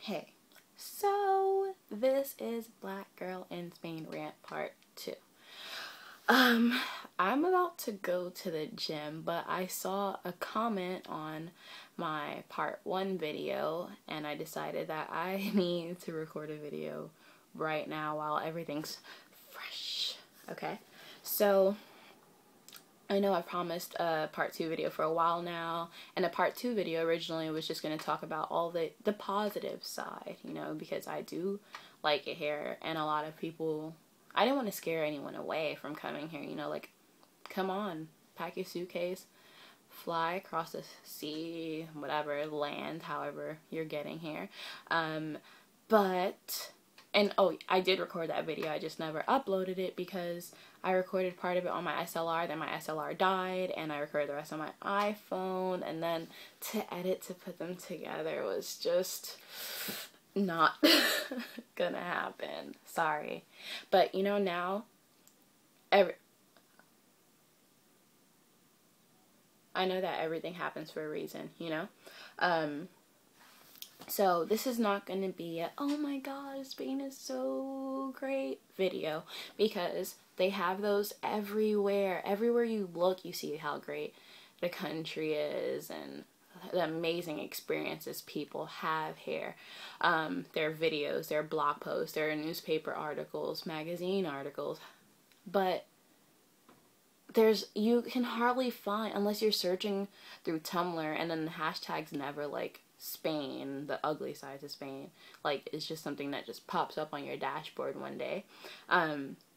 Hey, so this is Black Girl in Spain Rant Part 2. I'm about to go to the gym, but I saw a comment on my Part 1 video, and I decided that I need to record a video right now while everything's fresh, okay? So I know I promised a part 2 video for a while now, and a part 2 video originally was just going to talk about all the positive side, you know, because I do like it here, and a lot of people, I didn't want to scare anyone away from coming here, you know, like, come on, pack your suitcase, fly across the sea, whatever, land, however you're getting here, and oh, I did record that video, I just never uploaded it because I recorded part of it on my SLR, then my SLR died, and I recorded the rest on my iPhone, and then to edit, to put them together was just not gonna happen. Sorry. But, you know, now, I know that everything happens for a reason, you know? So this is not going to be a, oh my god, Spain is so great video, because they have those everywhere. Everywhere you look, you see how great the country is and the amazing experiences people have here. Their videos, their blog posts, their newspaper articles, magazine articles. But you can hardly find, unless you're searching through Tumblr, and then the hashtags never, like, Spain, the ugly side of Spain, like, it's just something that just pops up on your dashboard one day.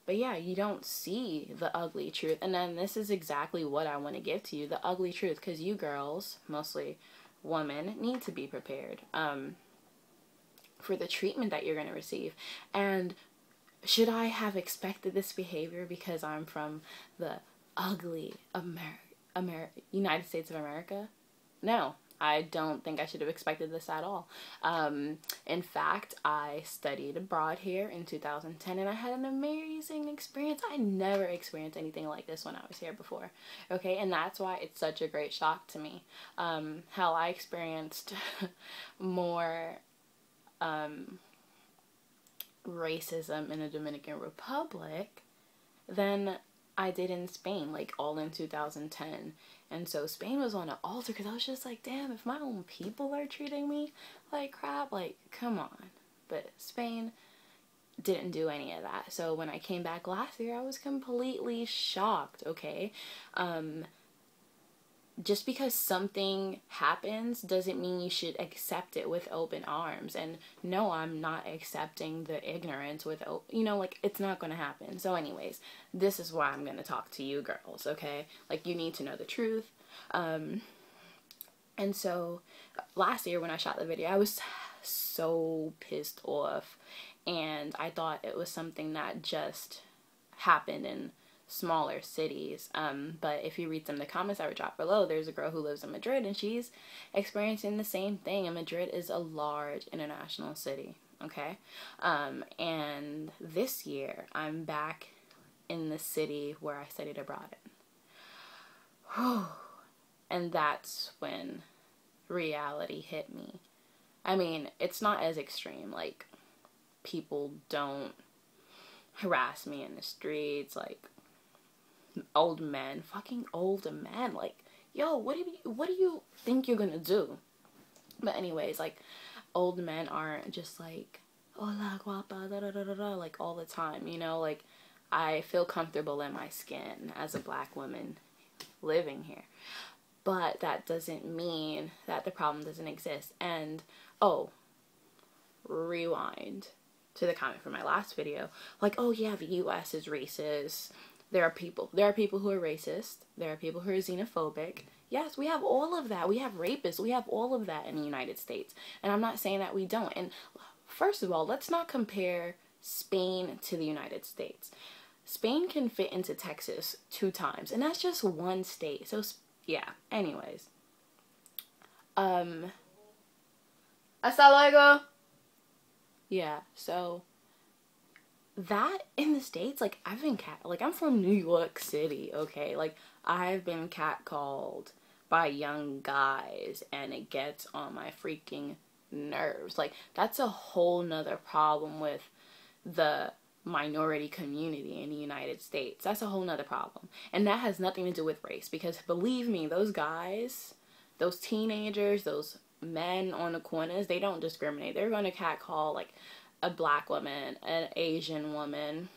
But yeah, you don't see the ugly truth, and then this is exactly what I want to give to you, the ugly truth, because you girls, mostly women, need to be prepared for the treatment that you're going to receive. And should I have expected this behavior because I'm from the ugly United States of America? No. I don't think I should have expected this at all. In fact, I studied abroad here in 2010, and I had an amazing experience. I never experienced anything like this when I was here before. Okay, and that's why it's such a great shock to me. Hell, I experienced more racism in the Dominican Republic than I did in Spain, like, all in 2010. And so Spain was on an altar, because I was just like, damn, if my own people are treating me like crap, like, come on. But Spain didn't do any of that. So when I came back last year, I was completely shocked, okay? Just because something happens doesn't mean you should accept it with open arms. And no, I'm not accepting the ignorance with, you know, like, it's not going to happen. So anyways, this is why I'm going to talk to you girls, okay? Like, you need to know the truth. And so last year when I shot the video, I was so pissed off, and I thought it was something that just happened in smaller cities, but if you read some of the comments I would drop below, there's a girl who lives in Madrid, and she's experiencing the same thing, and Madrid is a large international city, okay? And this year, I'm back in the city where I studied abroad in. And that's when reality hit me. I mean, it's not as extreme, like, people don't harass me in the streets, like, old men, fucking old men, like, yo, what do you think you're gonna do? But anyways, like, old men aren't just like, hola guapa, da da da da da, like, all the time, you know, like, I feel comfortable in my skin as a black woman living here, but that doesn't mean that the problem doesn't exist. And, oh, rewind to the comment from my last video, like, oh yeah, the US is racist. There are people who are racist. There are people who are xenophobic. Yes, we have all of that. We have rapists. We have all of that in the United States. And I'm not saying that we don't. And first of all, let's not compare Spain to the United States. Spain can fit into Texas 2 times, and that's just one state. So, yeah, anyways. Hasta luego. Yeah, so that in the States, like, I've been I'm from New York City, okay? Like, I've been catcalled by young guys, and it gets on my freaking nerves. Like, that's a whole nother problem with the minority community in the United States. That's a whole nother problem. And that has nothing to do with race, because believe me, those guys, those teenagers, those men on the corners, they don't discriminate. They're going to catcall like a black woman, an Asian woman,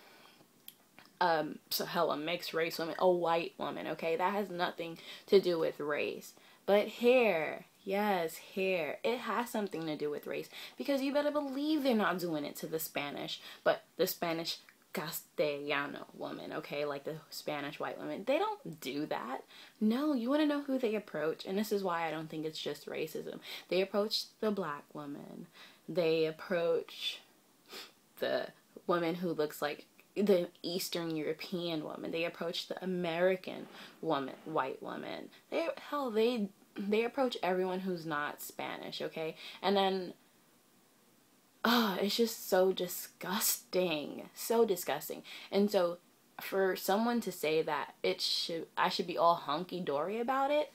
so hell, a mixed race woman, a white woman, okay? That has nothing to do with race. But hair, yes, hair, it has something to do with race, because you better believe they're not doing it to the Spanish, but the Spanish Castellano woman, okay, like the Spanish white woman, they don't do that. No, you want to know who they approach, and this is why I don't think it's just racism. They approach the black woman, they approach the woman who looks like the Eastern European woman, they approach the American woman, white woman, they approach everyone who's not Spanish, okay? And then it's just so disgusting. So disgusting. And so for someone to say that I should be all hunky-dory about it,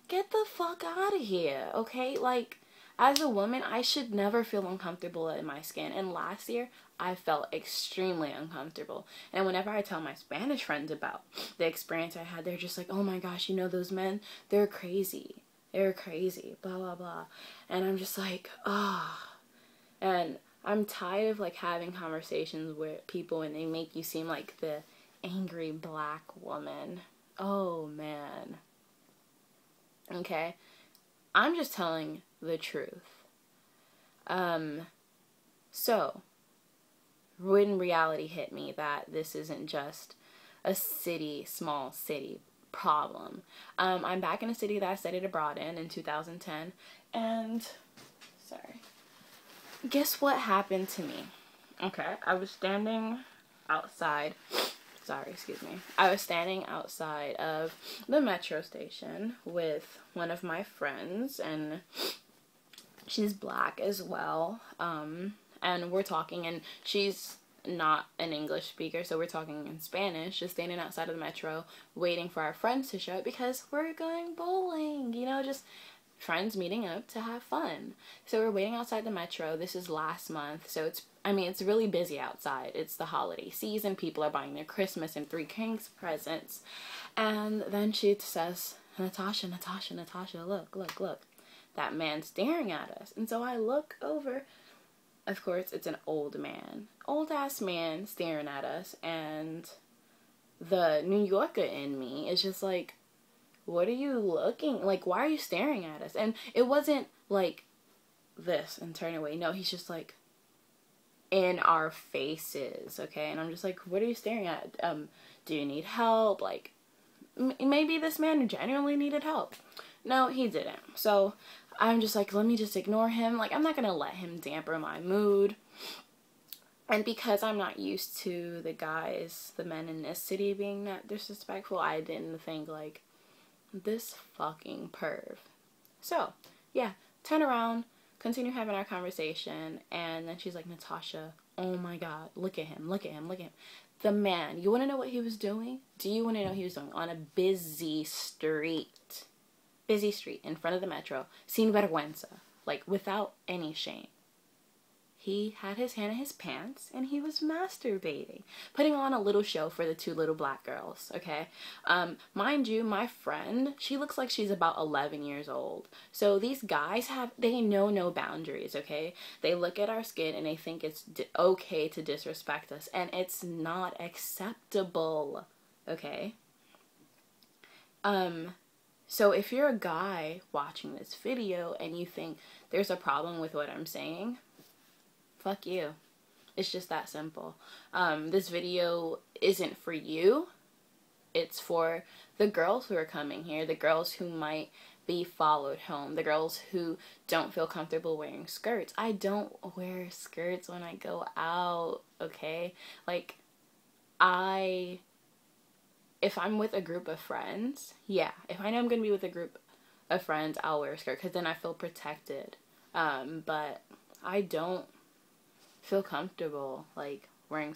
get the fuck out of here, okay? Like, as a woman, I should never feel uncomfortable in my skin. And last year, I felt extremely uncomfortable. And whenever I tell my Spanish friends about the experience I had, they're just like, oh my gosh, you know those men? They're crazy. They're crazy. Blah, blah, blah. And I'm just like, And I'm tired of like having conversations with people and they make you seem like the angry black woman. Oh man. Okay. I'm just telling the truth. So when reality hit me that this isn't just a small city problem. I'm back in a city that I studied abroad in 2010, and guess what happened to me? Okay, I was standing outside. I was standing outside of the metro station with one of my friends, and she's black as well. And we're talking, and she's not an English speaker, so we're talking in Spanish, just standing outside of the metro, waiting for our friends to show up because we're going bowling, you know, just friends meeting up to have fun. So we're waiting outside the metro. This is last month, so it's really busy outside. It's the holiday season. People are buying their Christmas and Three Kings presents. And then she says, Natasha, look. That man's staring at us. And so I look over. Of course, it's an old ass man staring at us. And the New Yorker in me is just like, what are you looking? Like, why are you staring at us? And it wasn't like this and turn away. No, he's just like in our faces, okay? And I'm just like, what are you staring at? Do you need help? Like, maybe this man genuinely needed help. No, he didn't. So I'm just like, let me just ignore him. Like, I'm not gonna let him dampen my mood. And because I'm not used to the men in this city being that disrespectful, I didn't think like, this fucking perv. So, yeah, turn around, continue having our conversation, and then she's like, Natasha, oh my god, look at him. The man, you want to know what he was doing? Do you want to know what he was doing? On a busy street in front of the metro, sin vergüenza, like without any shame. He had his hand in his pants, and he was masturbating, putting on a little show for the two little black girls, okay? Mind you, my friend, she looks like she's about 11 years old. So these guys they know no boundaries, okay? They look at our skin, and they think it's okay to disrespect us, and it's not acceptable, okay? So if you're a guy watching this video, and you think there's a problem with what I'm saying, fuck you. It's just that simple. This video isn't for you. It's for the girls who are coming here, the girls who might be followed home, the girls who don't feel comfortable wearing skirts. I don't wear skirts when I go out, okay? Like, if I'm with a group of friends, yeah, if I know I'm going to be with a group of friends, I'll wear a skirt, because then I feel protected. But I don't feel comfortable like wearing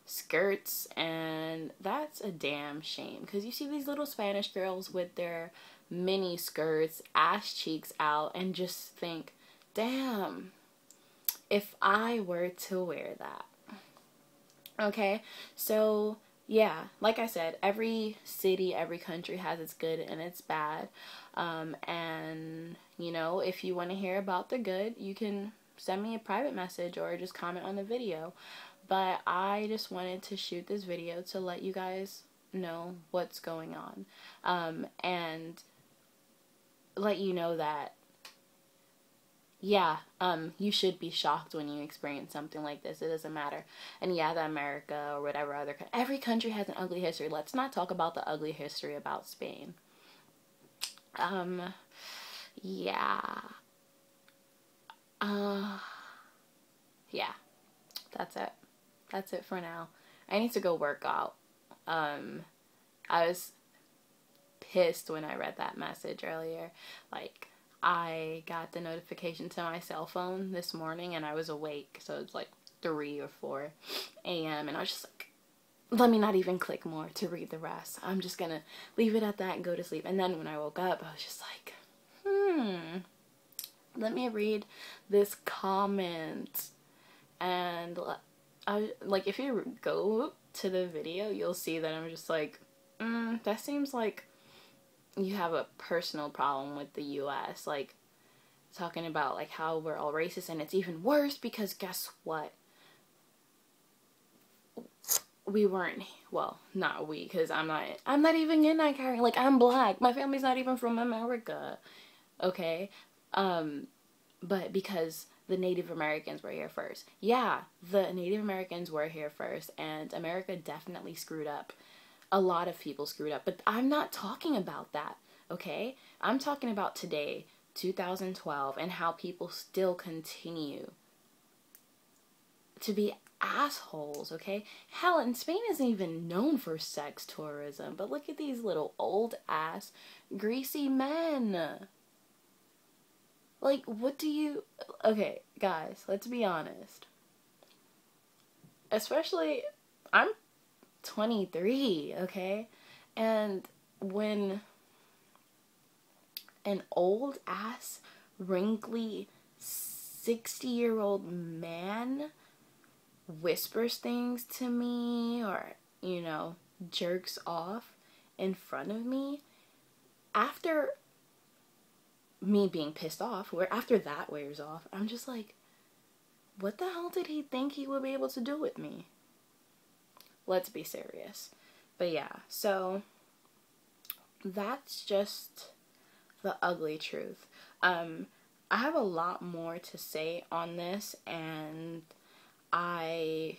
skirts, and that's a damn shame, because you see these little Spanish girls with their mini skirts, ass cheeks out, and just think damn, if I were to wear that. Okay, so yeah, like I said, every city, every country has its good and its bad. And, you know, if you want to hear about the good, you can send me a private message or just comment on the video. But I just wanted to shoot this video to let you guys know what's going on. And let you know that, yeah, you should be shocked when you experience something like this. It doesn't matter. And yeah, that America or whatever other every country has an ugly history. Let's not talk about the ugly history about Spain. Yeah. Yeah. That's it. That's it for now. I need to go work out. I was pissed when I read that message earlier. Like, I got the notification to my cell phone this morning and I was awake, so it's like 3 or 4 a.m. and I was just like, let me not even click more to read the rest. I'm just gonna leave it at that and go to sleep. And then when I woke up, I was just like, let me read this comment. And like, if you go to the video, you'll see that I'm just like, that seems like you have a personal problem with the US, like, talking about, like, how we're all racist, and it's even worse because guess what? We weren't, well, not we, because I'm not even in that category. Like, I'm black. My family's not even from America, okay? But because the Native Americans were here first. Yeah, the Native Americans were here first, and America definitely screwed up. A lot of people screwed up, but I'm not talking about that, okay? I'm talking about today, 2012, and how people still continue to be assholes, okay? Hell, and Spain isn't even known for sex tourism, but look at these little old ass greasy men. Like, what do you... Okay, guys, let's be honest. Especially, I'm 23, okay? And when an old ass, wrinkly, 60-year-old man whispers things to me or, you know, jerks off in front of me, after me being pissed off, where after that wears off, I'm just like, what the hell did he think he would be able to do with me? Let's be serious. But yeah, so that's just the ugly truth. I have a lot more to say on this, and I'll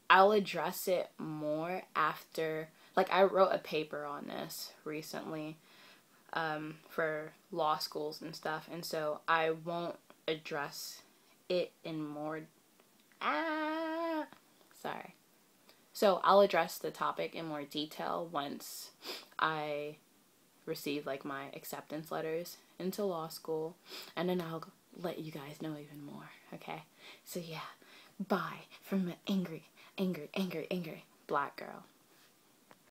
address it more after, like, I wrote a paper on this recently, for law schools and stuff, and so I won't address it in more, sorry. So I'll address the topic in more detail once I receive, like, my acceptance letters into law school, and then I'll let you guys know even more, okay? So yeah, bye from an angry black girl.